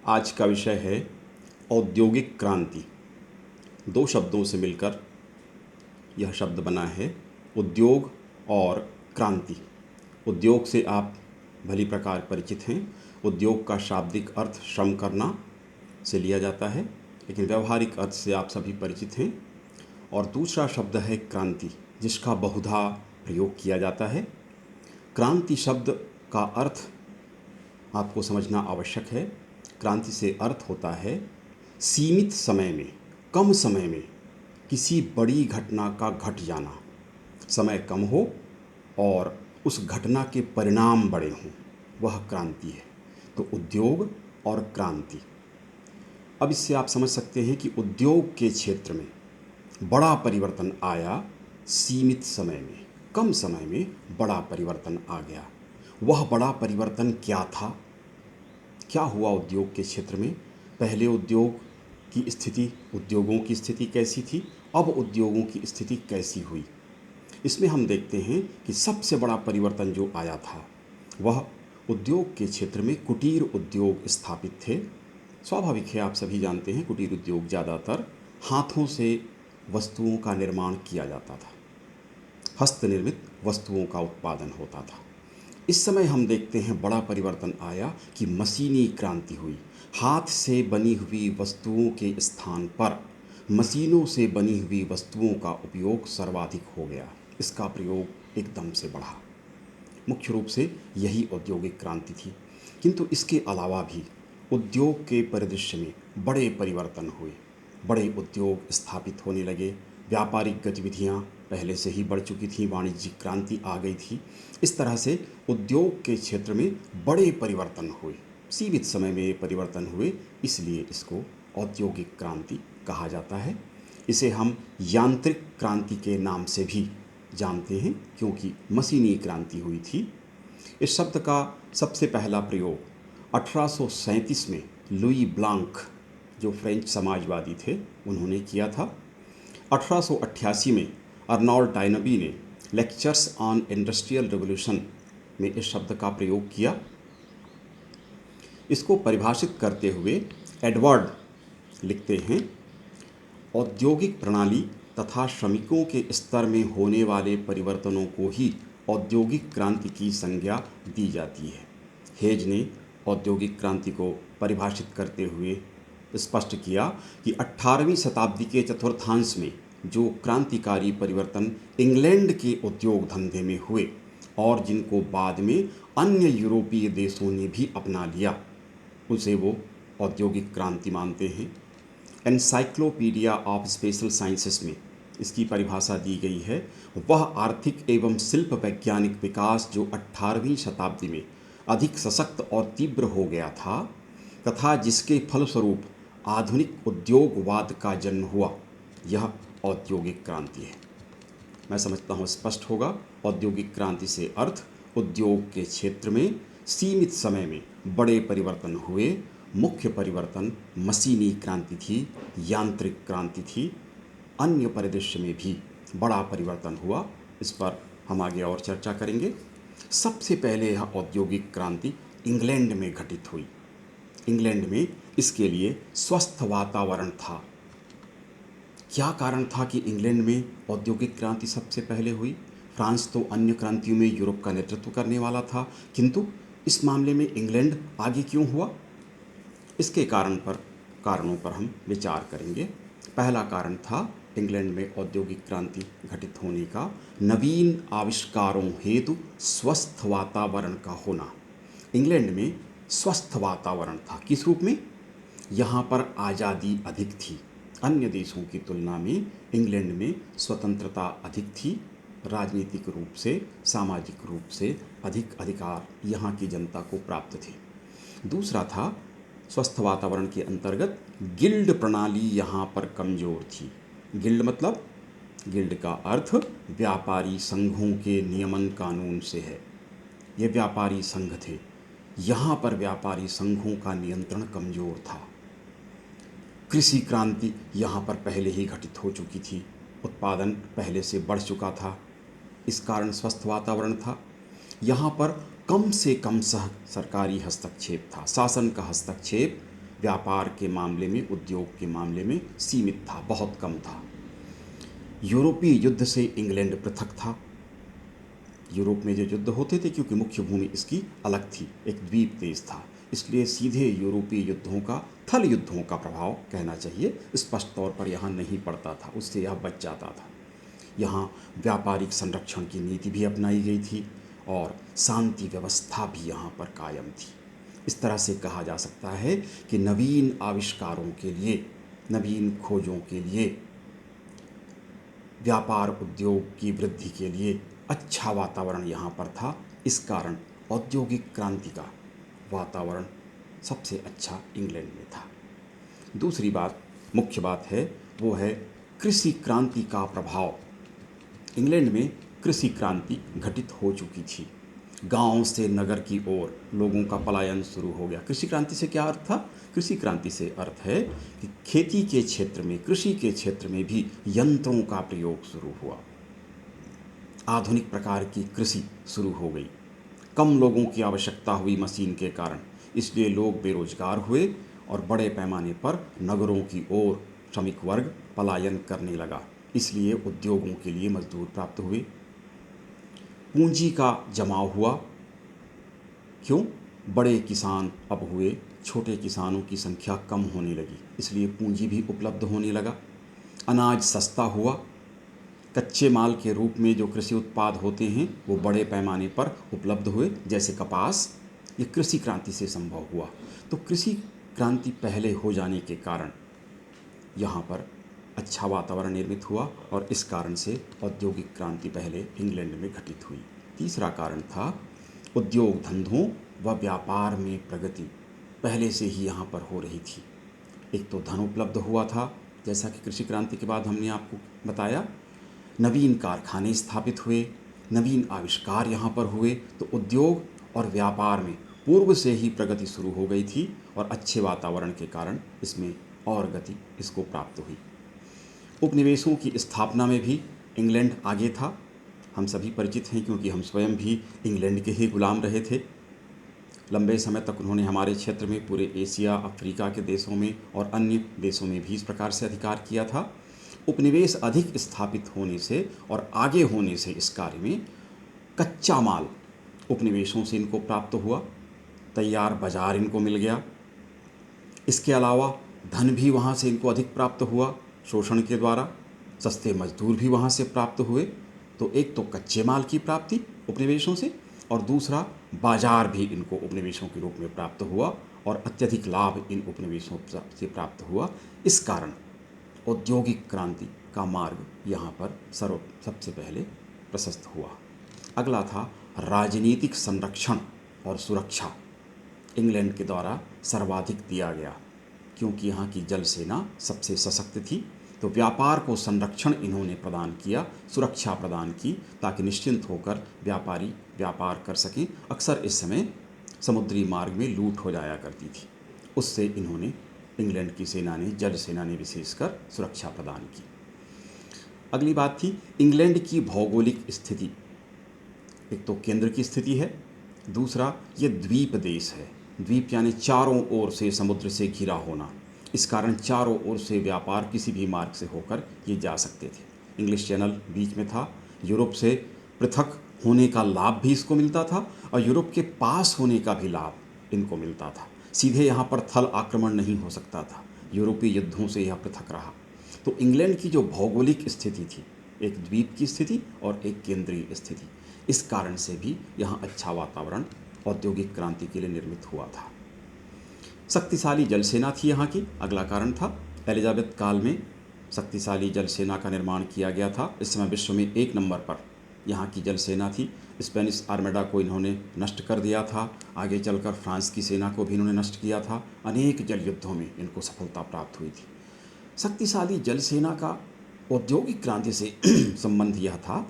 आज का विषय है औद्योगिक क्रांति। दो शब्दों से मिलकर यह शब्द बना है उद्योग और क्रांति। उद्योग से आप भली प्रकार परिचित हैं। उद्योग का शाब्दिक अर्थ श्रम करना से लिया जाता है, लेकिन व्यावहारिक अर्थ से आप सभी परिचित हैं। और दूसरा शब्द है क्रांति, जिसका बहुधा प्रयोग किया जाता है। क्रांति शब्द का अर्थ आपको समझना आवश्यक है। क्रांति से अर्थ होता है सीमित समय में, कम समय में किसी बड़ी घटना का घट जाना। समय कम हो और उस घटना के परिणाम बड़े हों, वह क्रांति है। तो उद्योग और क्रांति। अब इससे आप समझ सकते हैं कि उद्योग के क्षेत्र में बड़ा परिवर्तन आया सीमित समय में, कम समय में बड़ा परिवर्तन आ गया। वह बड़ा परिवर्तन क्या था? क्या हुआ उद्योग के क्षेत्र में? पहले उद्योग की स्थिति, उद्योगों की स्थिति कैसी थी? अब उद्योगों की स्थिति कैसी हुई? इसमें हम देखते हैं कि सबसे बड़ा परिवर्तन जो आया था वह उद्योग के क्षेत्र में कुटीर उद्योग स्थापित थे। स्वाभाविक है, आप सभी जानते हैं कुटीर उद्योग ज़्यादातर हाथों से वस्तुओं का निर्माण किया जाता था, हस्तनिर्मित वस्तुओं का उत्पादन होता था। इस समय हम देखते हैं बड़ा परिवर्तन आया कि मशीनी क्रांति हुई। हाथ से बनी हुई वस्तुओं के स्थान पर मशीनों से बनी हुई वस्तुओं का उपयोग सर्वाधिक हो गया। इसका प्रयोग एकदम से बढ़ा। मुख्य रूप से यही औद्योगिक क्रांति थी। किंतु इसके अलावा भी उद्योग के परिदृश्य में बड़े परिवर्तन हुए। बड़े उद्योग स्थापित होने लगे। व्यापारिक गतिविधियां पहले से ही बढ़ चुकी थीं, वाणिज्यिक क्रांति आ गई थी। इस तरह से उद्योग के क्षेत्र में बड़े परिवर्तन हुए। सीमित समय में ये परिवर्तन हुए, इसलिए इसको औद्योगिक क्रांति कहा जाता है। इसे हम यांत्रिक क्रांति के नाम से भी जानते हैं, क्योंकि मशीनी क्रांति हुई थी। इस शब्द का सबसे पहला प्रयोग 1837 में लुई ब्लांक, जो फ्रेंच समाजवादी थे, उन्होंने किया था। 1888 में अर्नोल्ड टाइनबी ने लेक्चर्स ऑन इंडस्ट्रियल रिवोल्यूशन में इस शब्द का प्रयोग किया। इसको परिभाषित करते हुए एडवर्ड लिखते हैं, औद्योगिक प्रणाली तथा श्रमिकों के स्तर में होने वाले परिवर्तनों को ही औद्योगिक क्रांति की संज्ञा दी जाती है। हेज ने औद्योगिक क्रांति को परिभाषित करते हुए स्पष्ट किया कि 18वीं शताब्दी के चतुर्थांश में जो क्रांतिकारी परिवर्तन इंग्लैंड के उद्योग धंधे में हुए और जिनको बाद में अन्य यूरोपीय देशों ने भी अपना लिया, उसे वो औद्योगिक क्रांति मानते हैं। एनसाइक्लोपीडिया ऑफ स्पेशल साइंसेस में इसकी परिभाषा दी गई है, वह आर्थिक एवं शिल्प वैज्ञानिक विकास जो 18वीं शताब्दी में अधिक सशक्त और तीव्र हो गया था तथा जिसके फलस्वरूप आधुनिक उद्योगवाद का जन्म हुआ, यह औद्योगिक क्रांति है। मैं समझता हूँ स्पष्ट होगा। औद्योगिक क्रांति से अर्थ उद्योग के क्षेत्र में सीमित समय में बड़े परिवर्तन हुए। मुख्य परिवर्तन मशीनी क्रांति थी, यांत्रिक क्रांति थी। अन्य परिदृश्य में भी बड़ा परिवर्तन हुआ। इस पर हम आगे और चर्चा करेंगे। सबसे पहले यह औद्योगिक क्रांति इंग्लैंड में घटित हुई। इंग्लैंड में इसके लिए स्वस्थ वातावरण था। क्या कारण था कि इंग्लैंड में औद्योगिक क्रांति सबसे पहले हुई? फ्रांस तो अन्य क्रांतियों में यूरोप का नेतृत्व करने वाला था, किंतु इस मामले में इंग्लैंड आगे क्यों हुआ? इसके कारणों पर हम विचार करेंगे। पहला कारण था इंग्लैंड में औद्योगिक क्रांति घटित होने का नवीन आविष्कारों हेतु स्वस्थ वातावरण का होना। इंग्लैंड में स्वस्थ वातावरण था। किस रूप में? यहाँ पर आज़ादी अधिक थी। अन्य देशों की तुलना में इंग्लैंड में स्वतंत्रता अधिक थी। राजनीतिक रूप से, सामाजिक रूप से अधिक अधिकार यहाँ की जनता को प्राप्त थे। दूसरा था, स्वस्थ वातावरण के अंतर्गत गिल्ड प्रणाली यहाँ पर कमज़ोर थी। गिल्ड मतलब, गिल्ड का अर्थ व्यापारी संघों के नियमन कानून से है। ये व्यापारी संघ थे। यहाँ पर व्यापारी संघों का नियंत्रण कमज़ोर था। कृषि क्रांति यहाँ पर पहले ही घटित हो चुकी थी। उत्पादन पहले से बढ़ चुका था। इस कारण स्वस्थ वातावरण था। यहाँ पर कम से कम सरकारी हस्तक्षेप था। शासन का हस्तक्षेप व्यापार के मामले में, उद्योग के मामले में सीमित था, बहुत कम था। यूरोपीय युद्ध से इंग्लैंड पृथक था। यूरोप में जो युद्ध होते थे, क्योंकि मुख्य भूमि इसकी अलग थी, एक द्वीप देश था, इसलिए सीधे यूरोपीय युद्धों का, थल युद्धों का प्रभाव कहना चाहिए, स्पष्ट तौर पर यहाँ नहीं पड़ता था, उससे यह बच जाता था। यहाँ व्यापारिक संरक्षण की नीति भी अपनाई गई थी और शांति व्यवस्था भी यहाँ पर कायम थी। इस तरह से कहा जा सकता है कि नवीन आविष्कारों के लिए, नवीन खोजों के लिए, व्यापार उद्योग की वृद्धि के लिए अच्छा वातावरण यहाँ पर था। इस कारण औद्योगिक क्रांति का वातावरण सबसे अच्छा इंग्लैंड में था। दूसरी बात, मुख्य बात है, वो है कृषि क्रांति का प्रभाव। इंग्लैंड में कृषि क्रांति घटित हो चुकी थी। गांव से नगर की ओर लोगों का पलायन शुरू हो गया। कृषि क्रांति से क्या अर्थ था? कृषि क्रांति से अर्थ है कि खेती के क्षेत्र में, कृषि के क्षेत्र में भी यंत्रों का प्रयोग शुरू हुआ। आधुनिक प्रकार की कृषि शुरू हो गई। कम लोगों की आवश्यकता हुई मशीन के कारण, इसलिए लोग बेरोजगार हुए और बड़े पैमाने पर नगरों की ओर श्रमिक वर्ग पलायन करने लगा। इसलिए उद्योगों के लिए मजदूर प्राप्त हुए। पूंजी का जमाव हुआ। क्यों? बड़े किसान अब हुए, छोटे किसानों की संख्या कम होने लगी, इसलिए पूंजी भी उपलब्ध होने लगा। अनाज सस्ता हुआ। कच्चे माल के रूप में जो कृषि उत्पाद होते हैं वो बड़े पैमाने पर उपलब्ध हुए, जैसे कपास। ये कृषि क्रांति से संभव हुआ। तो कृषि क्रांति पहले हो जाने के कारण यहाँ पर अच्छा वातावरण निर्मित हुआ और इस कारण से औद्योगिक क्रांति पहले इंग्लैंड में घटित हुई। तीसरा कारण था उद्योग धंधों व व्यापार में प्रगति पहले से ही यहाँ पर हो रही थी। एक तो धन उपलब्ध हुआ था, जैसा कि कृषि क्रांति के बाद हमने आपको बताया। नवीन कारखाने स्थापित हुए, नवीन आविष्कार यहाँ पर हुए, तो उद्योग और व्यापार में पूर्व से ही प्रगति शुरू हो गई थी और अच्छे वातावरण के कारण इसमें और गति इसको प्राप्त हुई। उपनिवेशों की स्थापना में भी इंग्लैंड आगे था। हम सभी परिचित हैं, क्योंकि हम स्वयं भी इंग्लैंड के ही गुलाम रहे थे। लंबे समय तक उन्होंने हमारे क्षेत्र में, पूरे एशिया, अफ्रीका के देशों में और अन्य देशों में भी इस प्रकार से अधिकार किया था। उपनिवेश अधिक स्थापित होने से और आगे होने से इस कार्य में कच्चा माल उपनिवेशों से इनको प्राप्त हुआ, तैयार बाजार इनको मिल गया। इसके अलावा धन भी वहाँ से इनको अधिक प्राप्त हुआ शोषण के द्वारा, सस्ते मजदूर भी वहाँ से प्राप्त हुए। तो एक तो कच्चे माल की प्राप्ति उपनिवेशों से, और दूसरा बाजार भी इनको उपनिवेशों के रूप में प्राप्त हुआ और अत्यधिक लाभ इन उपनिवेशों से प्राप्त हुआ। इस कारण औद्योगिक क्रांति का मार्ग यहाँ पर सबसे पहले प्रशस्त हुआ। अगला था राजनीतिक संरक्षण और सुरक्षा। इंग्लैंड के द्वारा सर्वाधिक दिया गया, क्योंकि यहाँ की जल सेना सबसे सशक्त थी। तो व्यापार को संरक्षण इन्होंने प्रदान किया, सुरक्षा प्रदान की, ताकि निश्चिंत होकर व्यापारी व्यापार कर सकें। अक्सर इस समय समुद्री मार्ग में लूट हो जाया करती थी, उससे इन्होंने, इंग्लैंड की सेना ने, जल सेना ने विशेषकर सुरक्षा प्रदान की। अगली बात थी इंग्लैंड की भौगोलिक स्थिति। एक तो केंद्र की स्थिति है, दूसरा ये द्वीप देश है। द्वीप यानी चारों ओर से समुद्र से घिरा होना। इस कारण चारों ओर से व्यापार किसी भी मार्ग से होकर ये जा सकते थे। इंग्लिश चैनल बीच में था। यूरोप से पृथक होने का लाभ भी इसको मिलता था और यूरोप के पास होने का भी लाभ इनको मिलता था। सीधे यहाँ पर थल आक्रमण नहीं हो सकता था, यूरोपीय युद्धों से यह पृथक रहा। तो इंग्लैंड की जो भौगोलिक स्थिति थी, एक द्वीप की स्थिति और एक केंद्रीय स्थिति, इस कारण से भी यहाँ अच्छा वातावरण औद्योगिक क्रांति के लिए निर्मित हुआ था। शक्तिशाली जल सेना थी यहाँ की, अगला कारण था। एलिजाबेथ काल में शक्तिशाली जल सेना का निर्माण किया गया था। इस समय विश्व में 1 नंबर पर यहाँ की जल सेना थी। स्पेनिश आर्मेडा को इन्होंने नष्ट कर दिया था। आगे चलकर फ्रांस की सेना को भी इन्होंने नष्ट किया था। अनेक जल युद्धों में इनको सफलता प्राप्त हुई थी। शक्तिशाली जल सेना का औद्योगिक क्रांति से संबंध यह था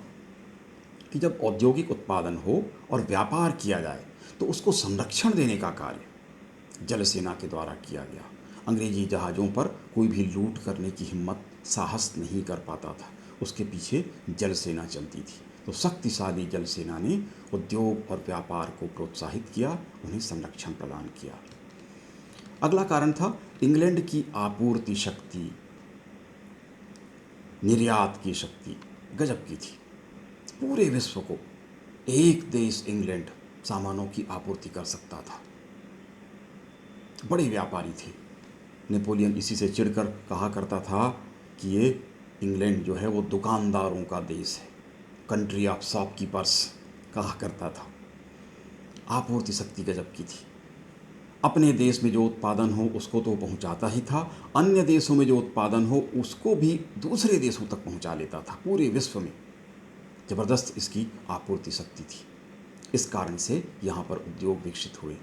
कि जब औद्योगिक उत्पादन हो और व्यापार किया जाए तो उसको संरक्षण देने का कार्य जल सेना के द्वारा किया गया। अंग्रेजी जहाज़ों पर कोई भी लूट करने की हिम्मत, साहस नहीं कर पाता था, उसके पीछे जल सेना चलती थी। तो शक्तिशाली जल सेना ने उद्योग और व्यापार को प्रोत्साहित किया, उन्हें संरक्षण प्रदान किया। अगला कारण था इंग्लैंड की आपूर्ति शक्ति, निर्यात की शक्ति गजब की थी। पूरे विश्व को एक देश इंग्लैंड सामानों की आपूर्ति कर सकता था। बड़े व्यापारी थे। नेपोलियन इसी से चिढ़कर कहा करता था कि ये इंग्लैंड जो है वो दुकानदारों का देश है, कंट्री ऑफ शॉपकीपर्स कहा करता था। आपूर्ति शक्ति गजब की थी। अपने देश में जो उत्पादन हो उसको तो पहुंचाता ही था, अन्य देशों में जो उत्पादन हो उसको भी दूसरे देशों तक पहुंचा लेता था। पूरे विश्व में ज़बरदस्त इसकी आपूर्ति शक्ति थी। इस कारण से यहाँ पर उद्योग विकसित हुए।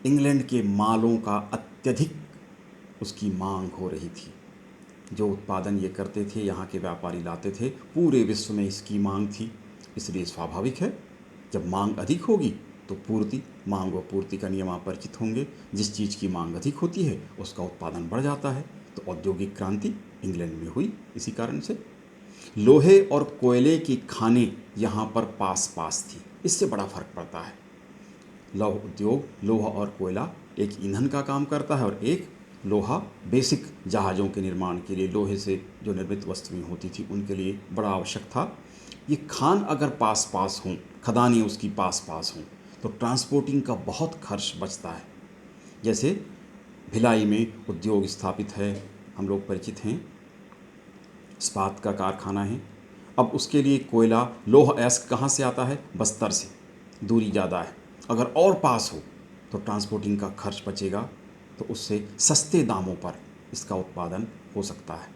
इंग्लैंड के मालों का अत्यधिक उसकी मांग हो रही थी। जो उत्पादन ये करते थे, यहाँ के व्यापारी लाते थे, पूरे विश्व में इसकी मांग थी। इसलिए स्वाभाविक है जब मांग अधिक होगी तो पूर्ति, मांग व पूर्ति का नियम आप परिचित होंगे। जिस चीज़ की मांग अधिक होती है उसका उत्पादन बढ़ जाता है। तो औद्योगिक क्रांति इंग्लैंड में हुई इसी कारण से। लोहे और कोयले की खानें यहाँ पर पास पास थी, इससे बड़ा फर्क पड़ता है। लौह उद्योग, लोहा और कोयला एक ईंधन का काम करता है और एक लोहा बेसिक जहाज़ों के निर्माण के लिए लोहे से जो निर्मित वस्तुएं होती थी उनके लिए बड़ा आवश्यक था। ये खान अगर पास पास हों, खदानें उसकी पास पास हों, तो ट्रांसपोर्टिंग का बहुत खर्च बचता है। जैसे भिलाई में उद्योग स्थापित है, हम लोग परिचित हैं, इस्पात का कारखाना है। अब उसके लिए कोयला लोह अयस्क कहाँ से आता है? बस्तर से। दूरी ज़्यादा है, अगर और पास हो तो ट्रांसपोर्टिंग का खर्च बचेगा, तो उससे सस्ते दामों पर इसका उत्पादन हो सकता है।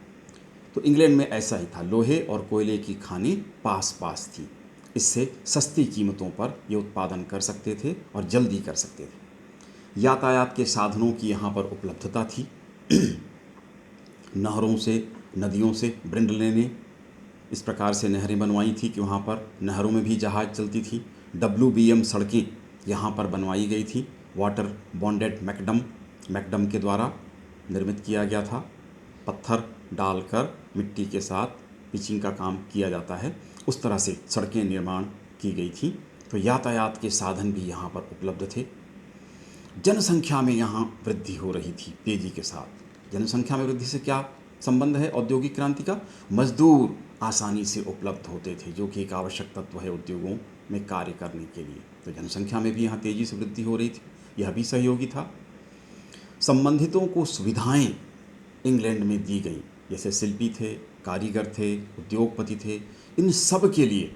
तो इंग्लैंड में ऐसा ही था, लोहे और कोयले की खानें पास पास थी, इससे सस्ती कीमतों पर ये उत्पादन कर सकते थे और जल्दी कर सकते थे। यातायात के साधनों की यहाँ पर उपलब्धता थी। नहरों से, नदियों से ब्रिंडले ने इस प्रकार से नहरें बनवाई थी कि वहाँ पर नहरों में भी जहाज़ चलती थी। WBM सड़कें यहाँ पर बनवाई गई थी। वाटर बॉन्डेड मैकडम के द्वारा निर्मित किया गया था। पत्थर डालकर मिट्टी के साथ पिचिंग का काम किया जाता है, उस तरह से सड़कें निर्माण की गई थी। तो यातायात के साधन भी यहाँ पर उपलब्ध थे। जनसंख्या में यहाँ वृद्धि हो रही थी तेज़ी के साथ। जनसंख्या में वृद्धि से क्या संबंध है औद्योगिक क्रांति का? मजदूर आसानी से उपलब्ध होते थे, जो कि एक आवश्यक तत्व है उद्योगों में कार्य करने के लिए। तो जनसंख्या में भी यहाँ तेज़ी से वृद्धि हो रही थी, यह भी सहयोगी था। संबंधितों को सुविधाएं इंग्लैंड में दी गई, जैसे शिल्पी थे, कारीगर थे, उद्योगपति थे, इन सब के लिए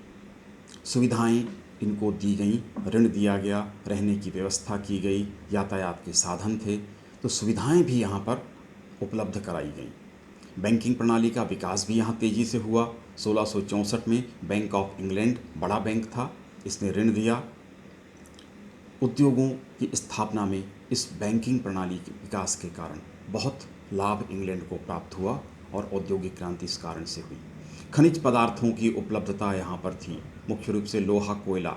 सुविधाएं इनको दी गई, ऋण दिया गया, रहने की व्यवस्था की गई, यातायात के साधन थे, तो सुविधाएं भी यहाँ पर उपलब्ध कराई गई। बैंकिंग प्रणाली का विकास भी यहाँ तेज़ी से हुआ। 1664 में बैंक ऑफ इंग्लैंड बड़ा बैंक था, इसने ऋण दिया। उद्योगों की स्थापना में इस बैंकिंग प्रणाली के विकास के कारण बहुत लाभ इंग्लैंड को प्राप्त हुआ और औद्योगिक क्रांति इस कारण से हुई। खनिज पदार्थों की उपलब्धता यहाँ पर थी, मुख्य रूप से लोहा, कोयला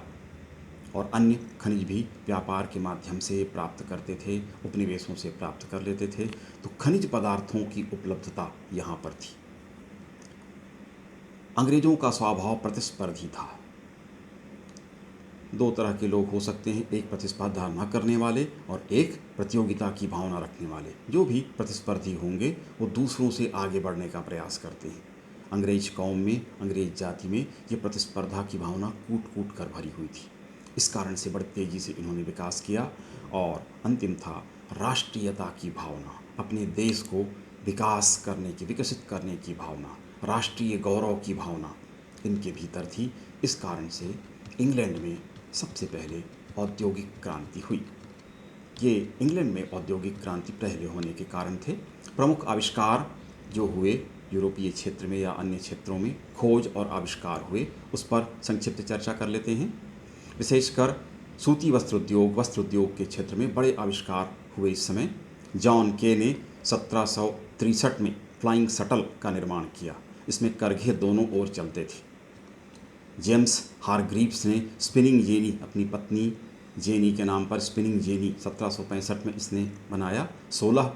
और अन्य खनिज भी व्यापार के माध्यम से प्राप्त करते थे, उपनिवेशों से प्राप्त कर लेते थे। तो खनिज पदार्थों की उपलब्धता यहाँ पर थी। अंग्रेजों का स्वभाव प्रतिस्पर्धी था। दो तरह के लोग हो सकते हैं, एक प्रतिस्पर्धा न करने वाले और एक प्रतियोगिता की भावना रखने वाले। जो भी प्रतिस्पर्धी होंगे वो दूसरों से आगे बढ़ने का प्रयास करते हैं। अंग्रेज कौम में, अंग्रेज जाति में ये प्रतिस्पर्धा की भावना कूट कूट कर भरी हुई थी। इस कारण से बड़ी तेज़ी से इन्होंने विकास किया। और अंतिम था राष्ट्रीयता की भावना, अपने देश को विकास करने की, विकसित करने की भावना, राष्ट्रीय गौरव की भावना इनके भीतर थी। इस कारण से इंग्लैंड में सबसे पहले औद्योगिक क्रांति हुई। ये इंग्लैंड में औद्योगिक क्रांति पहले होने के कारण थे। प्रमुख आविष्कार जो हुए यूरोपीय क्षेत्र में या अन्य क्षेत्रों में, खोज और आविष्कार हुए, उस पर संक्षिप्त चर्चा कर लेते हैं। विशेषकर सूती वस्त्र उद्योग के क्षेत्र में बड़े आविष्कार हुए। इस समय जॉन के ने 1763 में फ्लाइंग शटल का निर्माण किया। इसमें करघे दोनों ओर चलते थे। जेम्स हारग्रीव्स ने स्पिनिंग जेनी, अपनी पत्नी जेनी के नाम पर स्पिनिंग जेनी 1765 में इसने बनाया। 16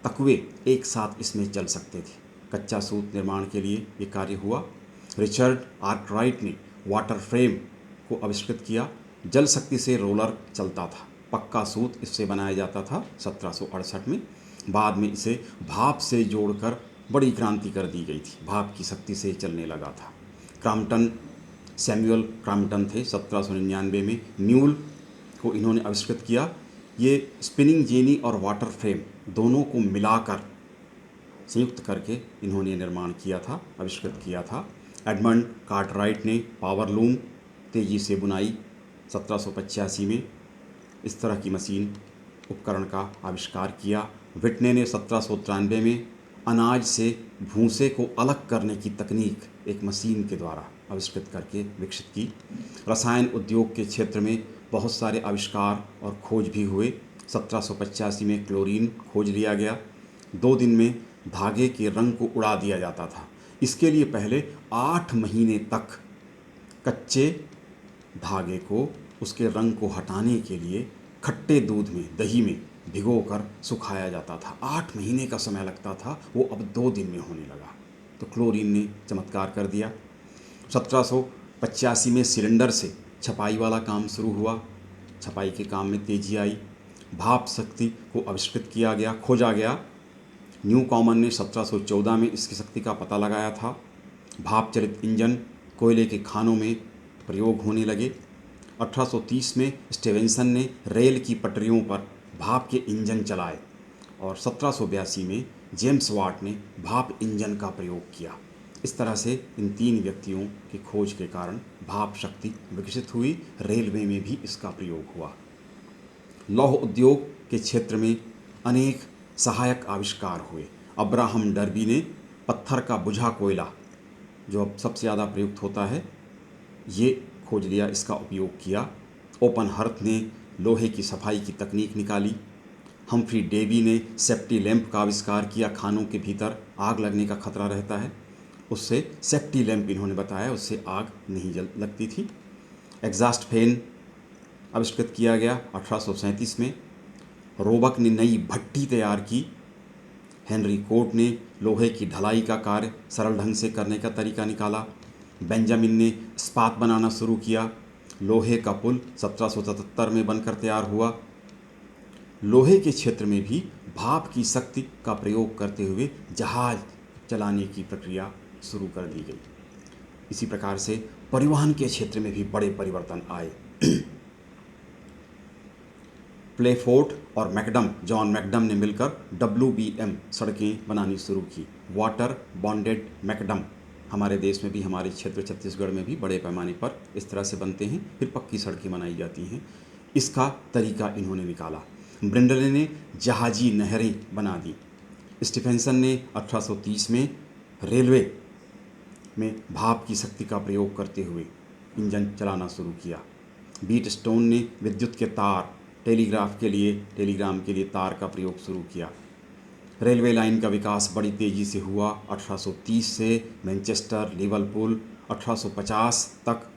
तकवे एक साथ इसमें चल सकते थे। कच्चा सूत निर्माण के लिए ये कार्य हुआ। रिचर्ड आर्कराइट ने वाटर फ्रेम को आविष्कृत किया। जल शक्ति से रोलर चलता था। पक्का सूत इससे बनाया जाता था 1768 में। बाद में इसे भाप से जोड़कर बड़ी क्रांति कर दी गई थी, भाप की शक्ति से चलने लगा था। क्रॉम्पटन, सैमुअल क्रॉम्पटन थे, 1799 में न्यूल को इन्होंने आविष्कृत किया। ये स्पिनिंग जेनी और वाटर फ्रेम दोनों को मिलाकर संयुक्त करके इन्होंने निर्माण किया था, आविष्कृत किया था। एडमंड कार्टराइट ने पावर लूम तेज़ी से बुनाई 1785 में, इस तरह की मशीन उपकरण का आविष्कार किया। विटने ने 1793 में अनाज से भूसे को अलग करने की तकनीक एक मशीन के द्वारा आविष्कृत करके विकसित की। रसायन उद्योग के क्षेत्र में बहुत सारे आविष्कार और खोज भी हुए। 1785 में क्लोरीन खोज लिया गया। 2 दिन में धागे के रंग को उड़ा दिया जाता था। इसके लिए पहले 8 महीने तक कच्चे धागे को, उसके रंग को हटाने के लिए खट्टे दूध में, दही में भिगोकर सुखाया जाता था। 8 महीने का समय लगता था, वो अब 2 दिन में होने लगा। तो क्लोरीन ने चमत्कार कर दिया। 1785 में सिलेंडर से छपाई वाला काम शुरू हुआ, छपाई के काम में तेजी आई। भाप शक्ति को आविष्कृत किया गया, खोजा गया। न्यू कॉमन ने 1714 में इसकी शक्ति का पता लगाया था। भाप चलित इंजन कोयले के खानों में प्रयोग होने लगे। 1830 में स्टीवेंसन ने रेल की पटरियों पर भाप के इंजन चलाए और 1782 में जेम्स वाट ने भाप इंजन का प्रयोग किया। इस तरह से इन 3 व्यक्तियों की खोज के कारण भाप शक्ति विकसित हुई। रेलवे में भी इसका प्रयोग हुआ। लौह उद्योग के क्षेत्र में अनेक सहायक आविष्कार हुए। अब्राहम डर्बी ने पत्थर का बुझा कोयला, जो अब सबसे ज़्यादा प्रयुक्त होता है, ये खोज लिया, इसका उपयोग किया। ओपन हर्थ ने लोहे की सफाई की तकनीक निकाली। हम्फ्री डेवी ने सेफ्टी लैंप का आविष्कार किया। खानों के भीतर आग लगने का खतरा रहता है, उससे सेफ्टी लैंप इन्होंने बताया, उससे आग नहीं लगती थी। एग्जॉस्ट फैन आविष्कृत किया गया 1837 में। रोबक ने नई भट्टी तैयार की। हेनरी कोट ने लोहे की ढलाई का कार्य सरल ढंग से करने का तरीका निकाला। बेंजामिन ने इस्पात बनाना शुरू किया। लोहे का पुल 1777 में बनकर तैयार हुआ। लोहे के क्षेत्र में भी भाप की शक्ति का प्रयोग करते हुए जहाज चलाने की प्रक्रिया शुरू कर दी गई। इसी प्रकार से परिवहन के क्षेत्र में भी बड़े परिवर्तन आए। प्लेफोर्ट और मैकडम, जॉन मैकडम ने मिलकर WBM सड़कें बनानी शुरू की। वाटर बॉन्डेड मैकडम हमारे देश में भी, हमारे क्षेत्र छत्तीसगढ़ में भी बड़े पैमाने पर इस तरह से बनते हैं, फिर पक्की सड़कें बनाई जाती हैं। इसका तरीका इन्होंने निकाला। ब्रिंडले ने जहाजी नहरें बना दी। स्टीफेंसन ने 1830 में रेलवे में भाप की शक्ति का प्रयोग करते हुए इंजन चलाना शुरू किया। बीट स्टोन ने विद्युत के तार, टेलीग्राम के लिए तार का प्रयोग शुरू किया। रेलवे लाइन का विकास बड़ी तेज़ी से हुआ। 1830 से मैनचेस्टर, लिवरपूल 1850 तक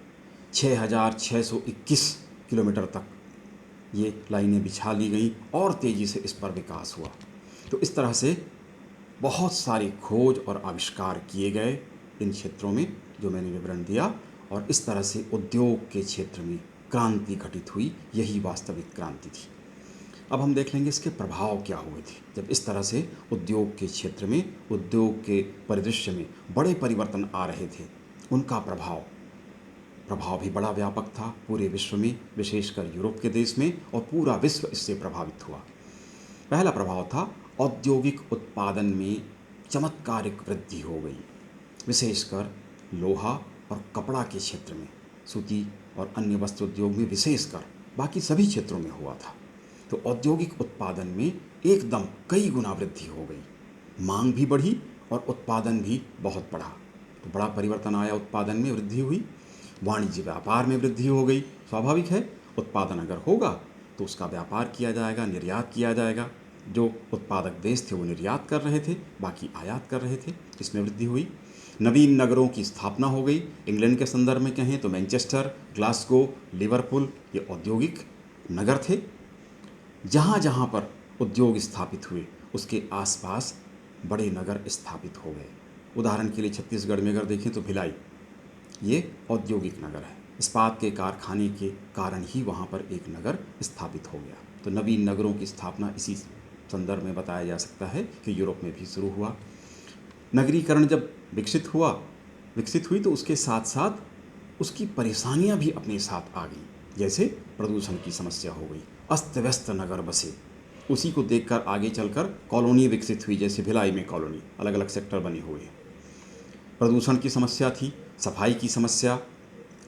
6621 किलोमीटर तक ये लाइनें बिछा ली गई और तेज़ी से इस पर विकास हुआ। तो इस तरह से बहुत सारी खोज और आविष्कार किए गए इन क्षेत्रों में, जो मैंने विवरण दिया, और इस तरह से उद्योग के क्षेत्र में क्रांति घटित हुई। यही वास्तविक क्रांति थी। अब हम देख लेंगे इसके प्रभाव क्या हुए थे। जब इस तरह से उद्योग के क्षेत्र में, उद्योग के परिदृश्य में बड़े परिवर्तन आ रहे थे, उनका प्रभाव भी बड़ा व्यापक था पूरे विश्व में, विशेषकर यूरोप के देश में, और पूरा विश्व इससे प्रभावित हुआ। पहला प्रभाव था औद्योगिक उत्पादन में चमत्कारिक वृद्धि हो गई, विशेषकर लोहा और कपड़ा के क्षेत्र में, सूती और अन्य वस्त्र उद्योग में विशेषकर, बाकी सभी क्षेत्रों में हुआ था। तो औद्योगिक उत्पादन में एकदम कई गुना वृद्धि हो गई, मांग भी बढ़ी और उत्पादन भी बहुत बढ़ा। तो बड़ा परिवर्तन आया, उत्पादन में वृद्धि हुई। वाणिज्य व्यापार में वृद्धि हो गई। स्वाभाविक है, उत्पादन अगर होगा तो उसका व्यापार किया जाएगा, निर्यात किया जाएगा। जो उत्पादक देश थे वो निर्यात कर रहे थे, बाकी आयात कर रहे थे, इसमें वृद्धि हुई। नवीन नगरों की स्थापना हो गई। इंग्लैंड के संदर्भ में कहें तो मैनचेस्टर, ग्लासगो, लिवरपूल ये औद्योगिक नगर थे। जहाँ जहाँ पर उद्योग स्थापित हुए उसके आसपास बड़े नगर स्थापित हो गए। उदाहरण के लिए छत्तीसगढ़ में अगर देखें तो भिलाई, ये औद्योगिक नगर है। इस्पात के कारखाने के कारण ही वहाँ पर एक नगर स्थापित हो गया। तो नवीन नगरों की स्थापना इसी संदर्भ में बताया जा सकता है कि यूरोप में भी शुरू हुआ। नगरीकरण जब विकसित हुई तो उसके साथ साथ उसकी परेशानियां भी अपने साथ आ गई। जैसे प्रदूषण की समस्या हो गई, अस्त व्यस्त नगर बसे। उसी को देखकर आगे चलकर कॉलोनी विकसित हुई, जैसे भिलाई में कॉलोनी, अलग अलग सेक्टर बने हुए हैं। प्रदूषण की समस्या थी, सफाई की समस्या,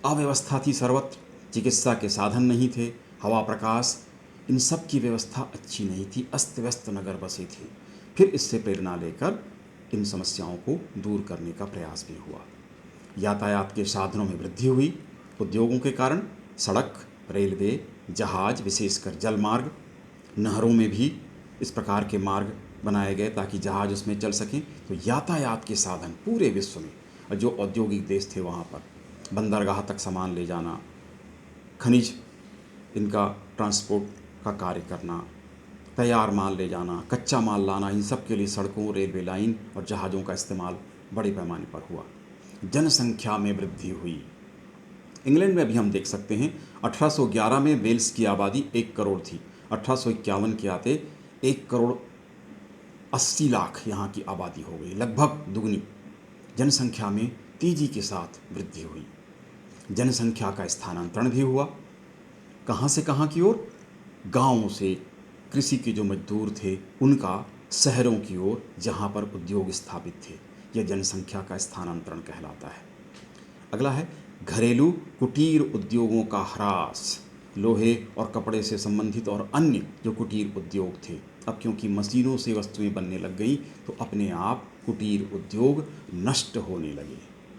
अव्यवस्था थी सर्वत्र, चिकित्सा के साधन नहीं थे, हवा प्रकाश, इन सब की व्यवस्था अच्छी नहीं थी, अस्त व्यस्त नगर बसे थे। फिर इससे प्रेरणा लेकर इन समस्याओं को दूर करने का प्रयास भी हुआ। यातायात के साधनों में वृद्धि हुई। उद्योगों के कारण सड़क, रेलवे, जहाज, विशेषकर जलमार्ग, नहरों में भी इस प्रकार के मार्ग बनाए गए ताकि जहाज उसमें चल सकें। तो यातायात के साधन पूरे विश्व में, जो औद्योगिक देश थे वहाँ पर बंदरगाह तक सामान ले जाना, खनिज इनका ट्रांसपोर्ट का कार्य करना, तैयार माल ले जाना, कच्चा माल लाना, इन सब के लिए सड़कों, रेलवे लाइन और जहाज़ों का इस्तेमाल बड़े पैमाने पर हुआ। जनसंख्या में वृद्धि हुई। इंग्लैंड में भी हम देख सकते हैं 1811 में वेल्स की आबादी 1 करोड़ थी। 1851 के आते 1 करोड़ 80 लाख यहाँ की आबादी हो गई, लगभग दुगनी। जनसंख्या में तेजी के साथ वृद्धि हुई। जनसंख्या का स्थानांतरण भी हुआ। कहाँ से कहाँ की ओर? गांवों से कृषि के जो मजदूर थे उनका शहरों की ओर, जहाँ पर उद्योग स्थापित थे। यह जनसंख्या का स्थानांतरण कहलाता है। अगला है घरेलू कुटीर उद्योगों का ह्रास। लोहे और कपड़े से संबंधित और अन्य जो कुटीर उद्योग थे, अब क्योंकि मशीनों से वस्तुएं बनने लग गई तो अपने आप कुटीर उद्योग नष्ट होने लगे,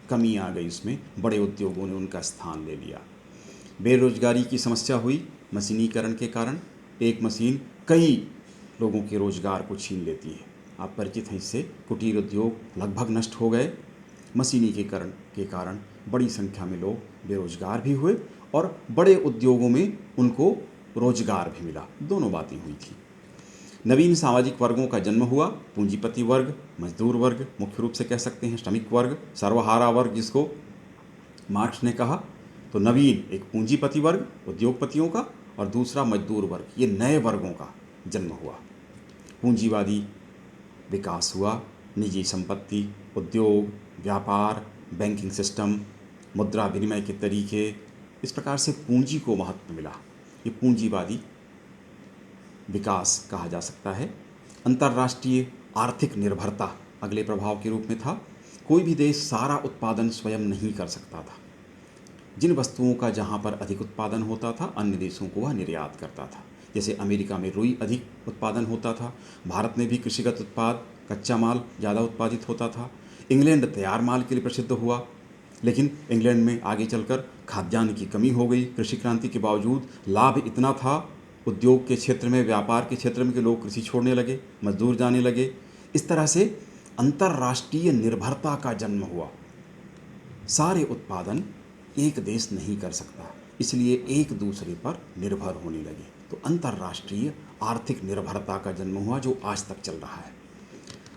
कमी आ गई उसमें, बड़े उद्योगों ने उनका स्थान ले लिया। बेरोजगारी की समस्या हुई मशीनीकरण के कारण। एक मशीन कई लोगों के रोजगार को छीन लेती है, आप परिचित हैं इससे। कुटीर उद्योग लगभग नष्ट हो गए। मशीनीकरण के कारण बड़ी संख्या में लोग बेरोजगार भी हुए और बड़े उद्योगों में उनको रोजगार भी मिला। दोनों बातें हुई थी। नवीन सामाजिक वर्गों का जन्म हुआ। पूंजीपति वर्ग, मजदूर वर्ग, मुख्य रूप से कह सकते हैं श्रमिक वर्ग, सर्वहारा वर्ग जिसको मार्क्स ने कहा। तो नवीन एक पूंजीपति वर्ग, उद्योगपतियों का, और दूसरा मजदूर वर्ग, ये नए वर्गों का जन्म हुआ। पूंजीवादी विकास हुआ। निजी संपत्ति, उद्योग, व्यापार, बैंकिंग सिस्टम, मुद्रा विनिमय के तरीके, इस प्रकार से पूंजी को महत्व मिला। ये पूंजीवादी विकास कहा जा सकता है। अंतर्राष्ट्रीय आर्थिक निर्भरता अगले प्रभाव के रूप में था। कोई भी देश सारा उत्पादन स्वयं नहीं कर सकता था। जिन वस्तुओं का जहाँ पर अधिक उत्पादन होता था, अन्य देशों को वह निर्यात करता था। जैसे अमेरिका में रुई अधिक उत्पादन होता था, भारत में भी कृषिगत उत्पाद, कच्चा माल ज़्यादा उत्पादित होता था। इंग्लैंड तैयार माल के लिए प्रसिद्ध हुआ, लेकिन इंग्लैंड में आगे चलकर खाद्यान्न की कमी हो गई। कृषि क्रांति के बावजूद लाभ इतना था, उद्योग के क्षेत्र में, व्यापार के क्षेत्र में, कि लोग कृषि छोड़ने लगे, मजदूर जाने लगे। इस तरह से अंतर्राष्ट्रीय निर्भरता का जन्म हुआ। सारे उत्पादन एक देश नहीं कर सकता, इसलिए एक दूसरे पर निर्भर होने लगे। तो अंतर्राष्ट्रीय आर्थिक निर्भरता का जन्म हुआ, जो आज तक चल रहा है।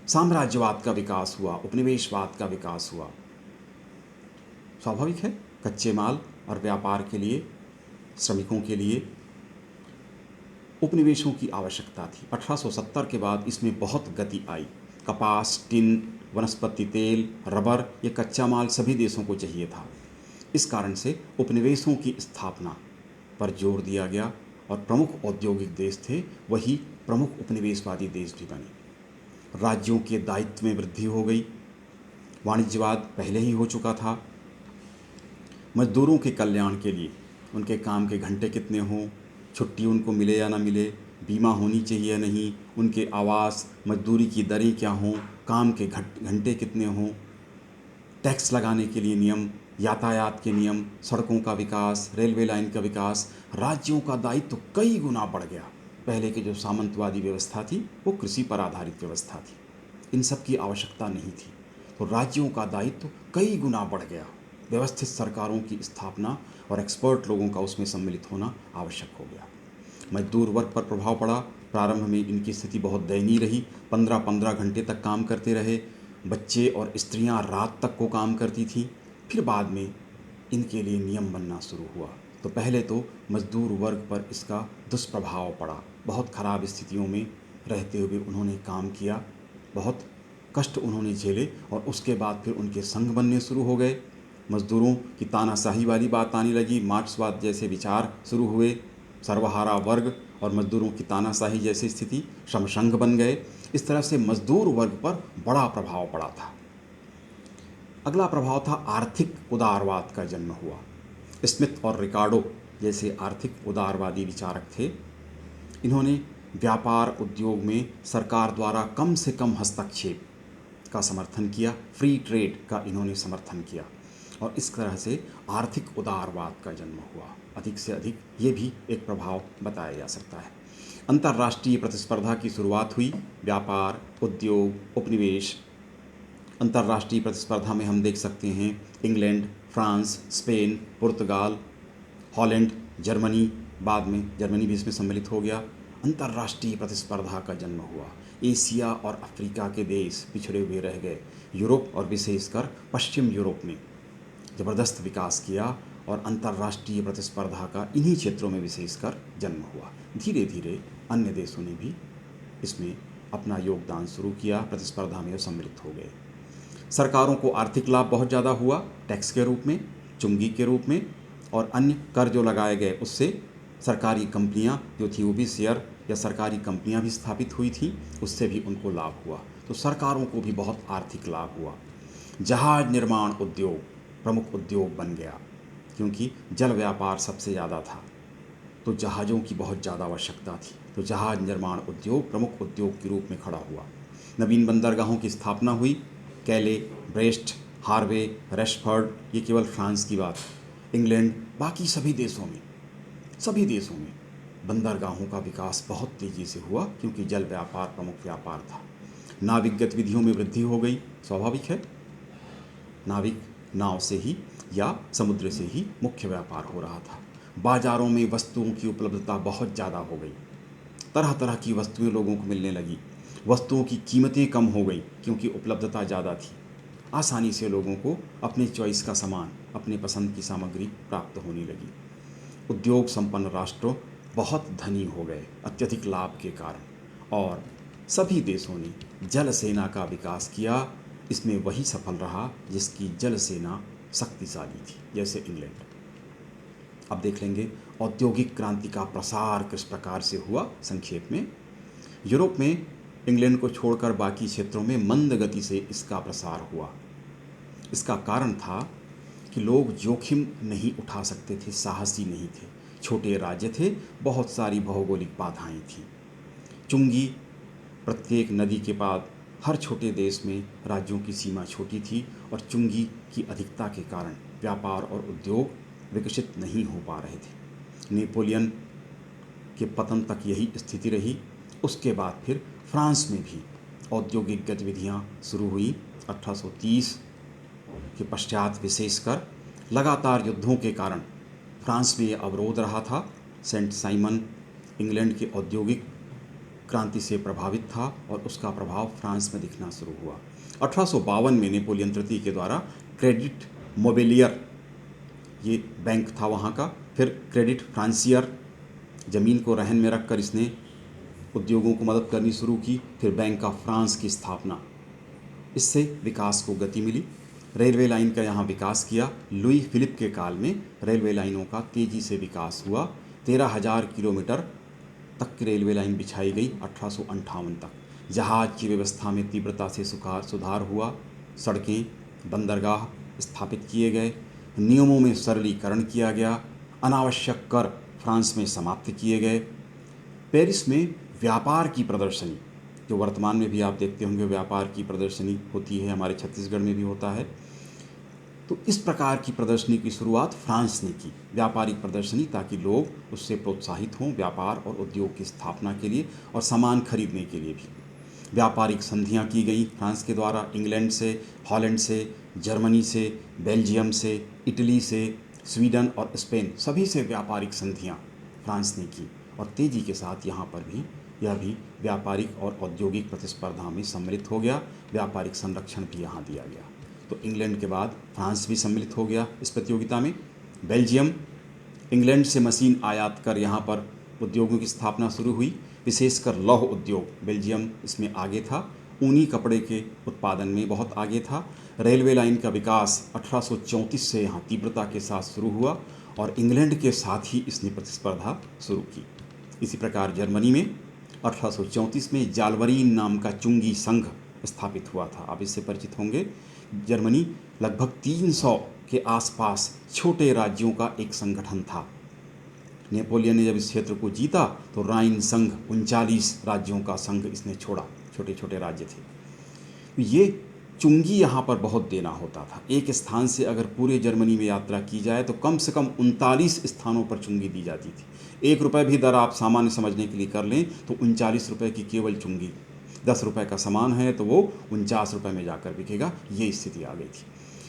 साम्राज्यवाद का विकास हुआ, उपनिवेशवाद का विकास हुआ। स्वाभाविक है, कच्चे माल और व्यापार के लिए, श्रमिकों के लिए उपनिवेशों की आवश्यकता थी। 1870 के बाद इसमें बहुत गति आई। कपास, टिन, वनस्पति तेल, रबर, ये कच्चा माल सभी देशों को चाहिए था। इस कारण से उपनिवेशों की स्थापना पर जोर दिया गया और प्रमुख औद्योगिक देश थे वही प्रमुख उपनिवेशवादी देश भी बने। राज्यों के दायित्व में वृद्धि हो गई। वाणिज्यवाद पहले ही हो चुका था। मजदूरों के कल्याण के लिए, उनके काम के घंटे कितने हों, छुट्टी उनको मिले या ना मिले, बीमा होनी चाहिए या नहीं, उनके आवास, मजदूरी की दरें क्या हों, काम के घंटे कितने हों, टैक्स लगाने के लिए नियम, यातायात के नियम, सड़कों का विकास, रेलवे लाइन का विकास, राज्यों का दायित्व कई गुना बढ़ गया। पहले की जो सामंतवादी व्यवस्था थी वो कृषि पर आधारित व्यवस्था थी, इन सब की आवश्यकता नहीं थी। तो राज्यों का दायित्व कई गुना बढ़ गया। व्यवस्थित सरकारों की स्थापना और एक्सपर्ट लोगों का उसमें सम्मिलित होना आवश्यक हो गया। मजदूर वर्ग पर प्रभाव पड़ा। प्रारंभ में इनकी स्थिति बहुत दयनीय रही। 15-15 घंटे तक काम करते रहे। बच्चे और स्त्रियां रात तक को काम करती थीं। फिर बाद में इनके लिए नियम बनना शुरू हुआ। तो पहले तो मजदूर वर्ग पर इसका दुष्प्रभाव पड़ा। बहुत ख़राब स्थितियों में रहते हुए उन्होंने काम किया, बहुत कष्ट उन्होंने झेले और उसके बाद फिर उनके संघ बनने शुरू हो गए। मजदूरों की तानाशाही वाली बात आने लगी, मार्क्सवाद जैसे विचार शुरू हुए, सर्वहारा वर्ग और मजदूरों की तानाशाही जैसी स्थिति, श्रम संघ बन गए। इस तरह से मजदूर वर्ग पर बड़ा प्रभाव पड़ा था। अगला प्रभाव था आर्थिक उदारवाद का जन्म हुआ। स्मिथ और रिकार्डो जैसे आर्थिक उदारवादी विचारक थे। इन्होंने व्यापार उद्योग में सरकार द्वारा कम से कम हस्तक्षेप का समर्थन किया, फ्री ट्रेड का इन्होंने समर्थन किया और इस तरह से आर्थिक उदारवाद का जन्म हुआ। अधिक से अधिक ये भी एक प्रभाव बताया जा सकता है। अंतर्राष्ट्रीय प्रतिस्पर्धा की शुरुआत हुई। व्यापार, उद्योग, उपनिवेश। अंतर्राष्ट्रीय प्रतिस्पर्धा में हम देख सकते हैं इंग्लैंड, फ्रांस, स्पेन, पुर्तगाल, हॉलैंड, जर्मनी, बाद में जर्मनी भी इसमें सम्मिलित हो गया। अंतर्राष्ट्रीय प्रतिस्पर्धा का जन्म हुआ। एशिया और अफ्रीका के देश पिछड़े हुए रह गए। यूरोप और विशेषकर पश्चिम यूरोप ने ज़बरदस्त विकास किया और अंतर्राष्ट्रीय प्रतिस्पर्धा का इन्हीं क्षेत्रों में विशेषकर जन्म हुआ। धीरे धीरे अन्य देशों ने भी इसमें अपना योगदान शुरू किया, प्रतिस्पर्धा में सम्मिलित हो गए। सरकारों को आर्थिक लाभ बहुत ज़्यादा हुआ, टैक्स के रूप में, चुंगी के रूप में और अन्य कर जो लगाए गए उससे सरकारी कंपनियां जो थी वो भी शेयर या सरकारी कंपनियां भी स्थापित हुई थी, उससे भी उनको लाभ हुआ। तो सरकारों को भी बहुत आर्थिक लाभ हुआ। जहाज निर्माण उद्योग प्रमुख उद्योग बन गया क्योंकि जल व्यापार सबसे ज़्यादा था, तो जहाज़ों की बहुत ज़्यादा आवश्यकता थी। तो जहाज निर्माण उद्योग प्रमुख उद्योग के रूप में खड़ा हुआ। नवीन बंदरगाहों की स्थापना हुई। कैले, ब्रेस्ट, हार्वे, रेशफर्ड, ये केवल फ्रांस की बात है। इंग्लैंड, बाकी सभी देशों में बंदरगाहों का विकास बहुत तेज़ी से हुआ क्योंकि जल व्यापार प्रमुख व्यापार था। नाविक गतिविधियों में वृद्धि हो गई, स्वाभाविक है। नाविक नाव से ही या समुद्र से ही मुख्य व्यापार हो रहा था। बाज़ारों में वस्तुओं की उपलब्धता बहुत ज़्यादा हो गई। तरह तरह की वस्तुएं लोगों को मिलने लगी। वस्तुओं की कीमतें कम हो गई क्योंकि उपलब्धता ज़्यादा थी। आसानी से लोगों को अपने चॉइस का सामान, अपने पसंद की सामग्री प्राप्त होने लगी। उद्योग संपन्न राष्ट्रों बहुत धनी हो गए अत्यधिक लाभ के कारण और सभी देशों ने जल सेना का विकास किया। इसमें वही सफल रहा जिसकी जल सेना शक्तिशाली थी, जैसे इंग्लैंड। अब देख लेंगे औद्योगिक क्रांति का प्रसार किस प्रकार से हुआ। संक्षेप में, यूरोप में इंग्लैंड को छोड़कर बाकी क्षेत्रों में मंद गति से इसका प्रसार हुआ। इसका कारण था कि लोग जोखिम नहीं उठा सकते थे, साहसी नहीं थे, छोटे राज्य थे, बहुत सारी भौगोलिक बाधाएं थीं। चुंगी, प्रत्येक नदी के बाद हर छोटे देश में राज्यों की सीमा छोटी थी और चुंगी की अधिकता के कारण व्यापार और उद्योग विकसित नहीं हो पा रहे थे। नेपोलियन के पतन तक यही स्थिति रही। उसके बाद फिर फ्रांस में भी औद्योगिक गतिविधियां शुरू हुई। 1830 के पश्चात विशेषकर लगातार युद्धों के कारण फ्रांस में ये अवरोध रहा था। सेंट साइमन इंग्लैंड के औद्योगिक क्रांति से प्रभावित था और उसका प्रभाव फ्रांस में दिखना शुरू हुआ। 1852 में नेपोलियन तृतीय के द्वारा क्रेडिट मोबिलियर, ये बैंक था वहाँ का, फिर क्रेडिट फ्रांसियर, ज़मीन को रहन में रखकर इसने उद्योगों को मदद करनी शुरू की। फिर बैंक ऑफ फ्रांस की स्थापना, इससे विकास को गति मिली। रेलवे लाइन का यहाँ विकास किया। लुई फिलिप के काल में रेलवे लाइनों का तेज़ी से विकास हुआ। 13,000 किलोमीटर तक की रेलवे लाइन बिछाई गई 1858 तक। जहाज़ की व्यवस्था में तीव्रता से सुधार हुआ। सड़कें, बंदरगाह स्थापित किए गए। नियमों में सरलीकरण किया गया। अनावश्यक कर फ्रांस में समाप्त किए गए। पेरिस में व्यापार की प्रदर्शनी, जो वर्तमान में भी आप देखते होंगे व्यापार की प्रदर्शनी होती है, हमारे छत्तीसगढ़ में भी होता है। तो इस प्रकार की प्रदर्शनी की शुरुआत फ्रांस ने की, व्यापारिक प्रदर्शनी, ताकि लोग उससे प्रोत्साहित हों व्यापार और उद्योग की स्थापना के लिए और सामान खरीदने के लिए भी। व्यापारिक संधियां की गई फ्रांस के द्वारा इंग्लैंड से, हॉलैंड से, जर्मनी से, बेल्जियम से, इटली से, स्वीडन और स्पेन, सभी से व्यापारिक संधियां फ्रांस ने की और तेज़ी के साथ यहाँ पर भी यह भी व्यापारिक और औद्योगिक प्रतिस्पर्धा में सम्मिलित हो गया। व्यापारिक संरक्षण भी यहाँ दिया गया। तो इंग्लैंड के बाद फ्रांस भी सम्मिलित हो गया इस प्रतियोगिता में। बेल्जियम इंग्लैंड से मशीन आयात कर यहाँ पर उद्योगों की स्थापना शुरू हुई। विशेषकर लौह उद्योग बेल्जियम इसमें आगे था, ऊनी कपड़े के उत्पादन में बहुत आगे था। रेलवे लाइन का विकास 1834 से यहाँ तीव्रता के साथ शुरू हुआ और इंग्लैंड के साथ ही इसने प्रतिस्पर्धा शुरू की। इसी प्रकार जर्मनी में 1834 में जालवरीन नाम का चुंगी संघ स्थापित हुआ था। आप इससे परिचित होंगे। जर्मनी लगभग 300 के आसपास छोटे राज्यों का एक संगठन था। नेपोलियन ने जब इस क्षेत्र को जीता तो राइन संघ 39 राज्यों का संघ इसने छोड़ा, छोटे छोटे राज्य थे। ये चुंगी यहाँ पर बहुत देना होता था। एक स्थान से अगर पूरे जर्मनी में यात्रा की जाए तो कम से कम 39 स्थानों पर चुंगी दी जाती थी। 1 रुपये भी दर आप सामान्य समझने के लिए कर लें तो 39 रुपये की केवल चुंगी। 10 रुपये का सामान है तो वो 49 रुपये में जाकर बिकेगा। ये स्थिति आ गई थी।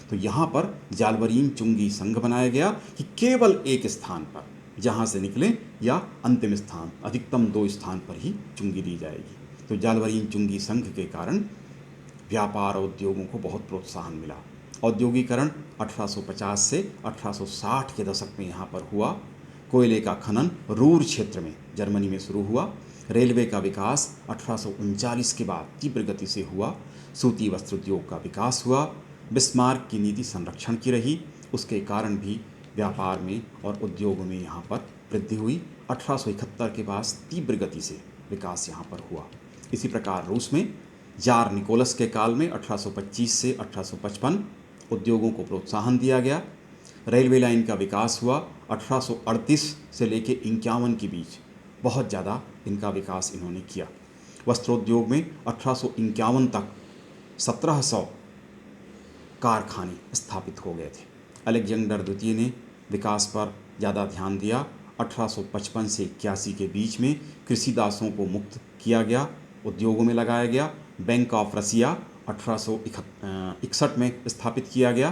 तो यहाँ पर जालवरीन चुंगी संघ बनाया गया कि केवल एक स्थान पर जहाँ से निकलें या अंतिम स्थान, अधिकतम 2 स्थान पर ही चुंगी दी जाएगी। तो जालवरीन चुंगी संघ के कारण व्यापार और उद्योगों को बहुत प्रोत्साहन मिला। औद्योगिकरण 1850 से 1860 के दशक में यहाँ पर हुआ। कोयले का खनन रूर क्षेत्र में जर्मनी में शुरू हुआ। रेलवे का विकास 1839 के बाद तीव्र गति से हुआ। सूती वस्त्र उद्योग का विकास हुआ। बिस्मार्क की नीति संरक्षण की रही, उसके कारण भी व्यापार में और उद्योगों में यहाँ पर वृद्धि हुई। 1871 के बाद तीव्र गति से विकास यहाँ पर हुआ। इसी प्रकार रूस में जार निकोलस के काल में 1825 से 1855 उद्योगों को प्रोत्साहन दिया गया। रेलवे लाइन का विकास हुआ। 1838 से लेकर 51 के बीच बहुत ज़्यादा इनका विकास इन्होंने किया। वस्त्रोद्योग में 1851 तक 1700 कारखाने स्थापित हो गए थे। अलेक्जेंडर द्वितीय ने विकास पर ज़्यादा ध्यान दिया। 1855 से 81 के बीच में कृषि दासों को मुक्त किया गया, उद्योगों में लगाया गया। बैंक ऑफ रसिया 1861 में स्थापित किया गया।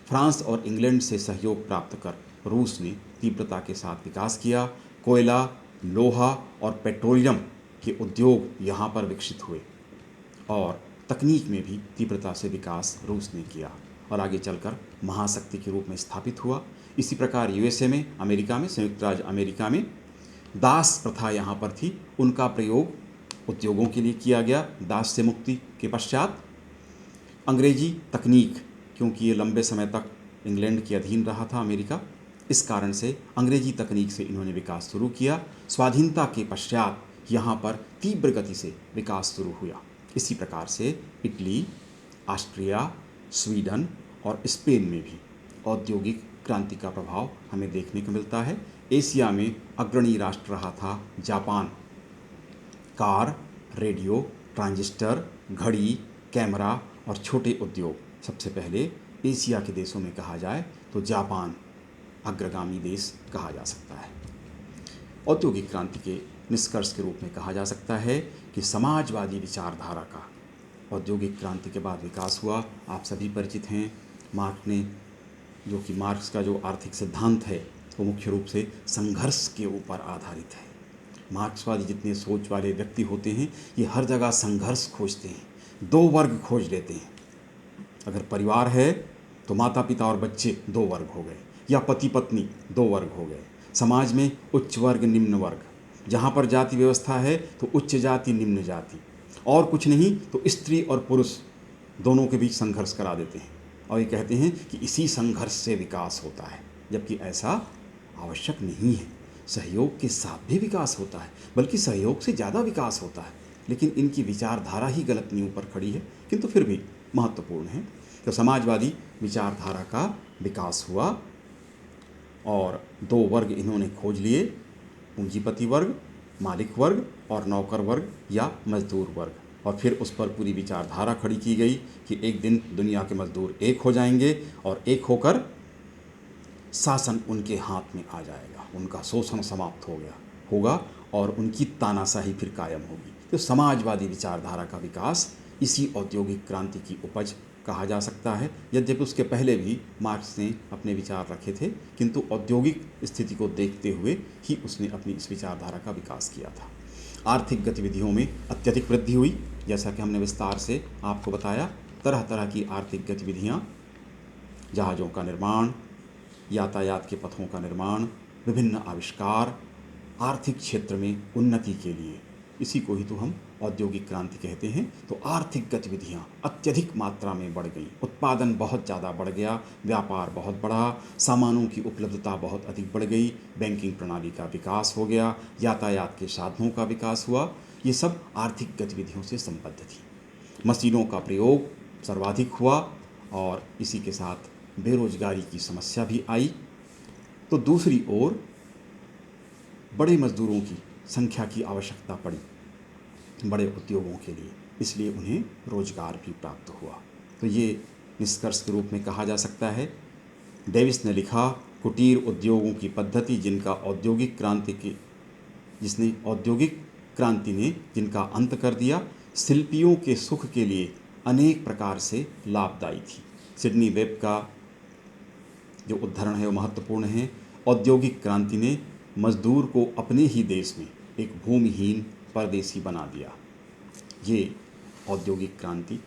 फ्रांस और इंग्लैंड से सहयोग प्राप्त कर रूस ने तीव्रता के साथ विकास किया। कोयला, लोहा और पेट्रोलियम के उद्योग यहाँ पर विकसित हुए और तकनीक में भी तीव्रता से विकास रूस ने किया और आगे चलकर महाशक्ति के रूप में स्थापित हुआ। इसी प्रकार यूएसए में, अमेरिका में, संयुक्त राज्य अमेरिका में दास प्रथा यहाँ पर थी, उनका प्रयोग उद्योगों के लिए किया गया। दास से मुक्ति के पश्चात अंग्रेजी तकनीक, क्योंकि ये लंबे समय तक इंग्लैंड के अधीन रहा था अमेरिका, इस कारण से अंग्रेजी तकनीक से इन्होंने विकास शुरू किया। स्वाधीनता के पश्चात यहाँ पर तीव्र गति से विकास शुरू हुआ। इसी प्रकार से इटली, ऑस्ट्रिया, स्वीडन और स्पेन में भी औद्योगिक क्रांति का प्रभाव हमें देखने को मिलता है। एशिया में अग्रणी राष्ट्र रहा था जापान। कार, रेडियो, ट्रांजिस्टर, घड़ी, कैमरा और छोटे उद्योग सबसे पहले एशिया के देशों में कहा जाए तो जापान अग्रगामी देश कहा जा सकता है। औद्योगिक क्रांति के निष्कर्ष के रूप में कहा जा सकता है कि समाजवादी विचारधारा का औद्योगिक क्रांति के बाद विकास हुआ। आप सभी परिचित हैं, मार्क्स ने, जो कि मार्क्स का जो आर्थिक सिद्धांत है वो मुख्य रूप से संघर्ष के ऊपर आधारित है। मार्क्सवादी जितने सोच वाले व्यक्ति होते हैं ये हर जगह संघर्ष खोजते हैं, 2 वर्ग खोज लेते हैं। अगर परिवार है तो माता पिता और बच्चे 2 वर्ग हो गए, या पति पत्नी 2 वर्ग हो गए। समाज में उच्च वर्ग, निम्न वर्ग, जहाँ पर जाति व्यवस्था है तो उच्च जाति, निम्न जाति, और कुछ नहीं तो स्त्री और पुरुष दोनों के बीच संघर्ष करा देते हैं और ये कहते हैं कि इसी संघर्ष से विकास होता है, जबकि ऐसा आवश्यक नहीं है। सहयोग के साथ भी विकास होता है, बल्कि सहयोग से ज़्यादा विकास होता है। लेकिन इनकी विचारधारा ही गलत नींव पर खड़ी है, किंतु फिर भी महत्वपूर्ण है। तो समाजवादी विचारधारा का विकास हुआ और 2 वर्ग इन्होंने खोज लिए, पूंजीपति वर्ग, मालिक वर्ग और नौकर वर्ग या मजदूर वर्ग। और फिर उस पर पूरी विचारधारा खड़ी की गई कि एक दिन दुनिया के मजदूर एक हो जाएंगे और एक होकर शासन उनके हाथ में आ जाएगा, उनका शोषण समाप्त होगा और उनकी तानाशाही फिर कायम होगी। तो समाजवादी विचारधारा का विकास इसी औद्योगिक क्रांति की उपज कहा जा सकता है। यद्यपि उसके पहले भी मार्क्स ने अपने विचार रखे थे, किंतु औद्योगिक स्थिति को देखते हुए ही उसने अपनी इस विचारधारा का विकास किया था। आर्थिक गतिविधियों में अत्यधिक वृद्धि हुई, जैसा कि हमने विस्तार से आपको बताया। तरह तरह की आर्थिक गतिविधियाँ, जहाज़ों का निर्माण, यातायात के पथों का निर्माण, विभिन्न आविष्कार, आर्थिक क्षेत्र में उन्नति के लिए, इसी को ही तो हम औद्योगिक क्रांति कहते हैं। तो आर्थिक गतिविधियाँ अत्यधिक मात्रा में बढ़ गई, उत्पादन बहुत ज़्यादा बढ़ गया, व्यापार बहुत बढ़ा, सामानों की उपलब्धता बहुत अधिक बढ़ गई, बैंकिंग प्रणाली का विकास हो गया, यातायात के साधनों का विकास हुआ। ये सब आर्थिक गतिविधियों से संबद्ध थी। मशीनों का प्रयोग सर्वाधिक हुआ और इसी के साथ बेरोजगारी की समस्या भी आई। तो दूसरी ओर बड़े मजदूरों की संख्या की आवश्यकता पड़ी बड़े उद्योगों के लिए, इसलिए उन्हें रोजगार भी प्राप्त हुआ। तो ये निष्कर्ष के रूप में कहा जा सकता है। डेविस ने लिखा, कुटीर उद्योगों की पद्धति जिसने औद्योगिक क्रांति ने जिनका अंत कर दिया, शिल्पियों के सुख के लिए अनेक प्रकार से लाभदायी थी। सिडनी वेब का जो उद्धरण है वो महत्वपूर्ण है। औद्योगिक क्रांति ने मजदूर को अपने ही देश में एक भूमिहीन परदेसी बना दिया। ये औद्योगिक क्रांति